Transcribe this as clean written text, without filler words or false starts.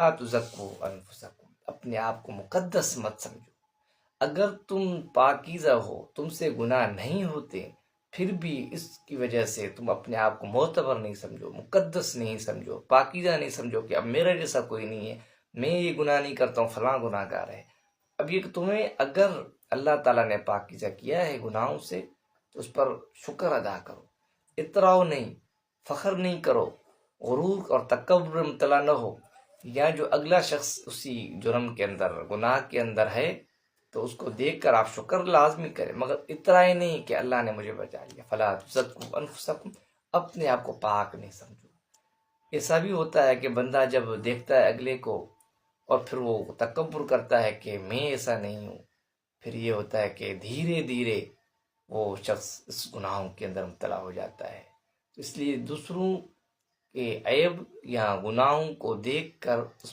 لا تزکو انفسکم، اپنے آپ کو مقدس مت سمجھو۔ اگر تم پاکیزہ ہو، تم سے گناہ نہیں ہوتے، پھر بھی اس کی وجہ سے تم اپنے آپ کو معتبر نہیں سمجھو، مقدس نہیں سمجھو، پاکیزہ نہیں سمجھو کہ اب میرا جیسا کوئی نہیں ہے، میں یہ گناہ نہیں کرتا ہوں، فلاں گناہ گار ہے۔ اب یہ کہ تمہیں اگر اللہ تعالیٰ نے پاکیزہ کیا ہے گناہوں سے تو اس پر شکر ادا کرو، اتراؤ نہیں، فخر نہیں کرو، غرور اور تکبر میں مبتلا نہ ہو۔ یا جو اگلا شخص اسی جرم کے اندر، گناہ کے اندر ہے، تو اس کو دیکھ کر آپ شکر لازمی کریں، مگر اترائے نہیں کہ اللہ نے مجھے بچا لیا۔ فلا تزکو انفسکم، اپنے آپ کو پاک نہیں سمجھو۔ ایسا بھی ہوتا ہے کہ بندہ جب دیکھتا ہے اگلے کو اور پھر وہ تکبر کرتا ہے کہ میں ایسا نہیں ہوں، پھر یہ ہوتا ہے کہ دھیرے دھیرے وہ شخص اس گناہوں کے اندر مبتلا ہو جاتا ہے۔ اس لیے دوسروں کے عیب یا گناہوں کو دیکھ کر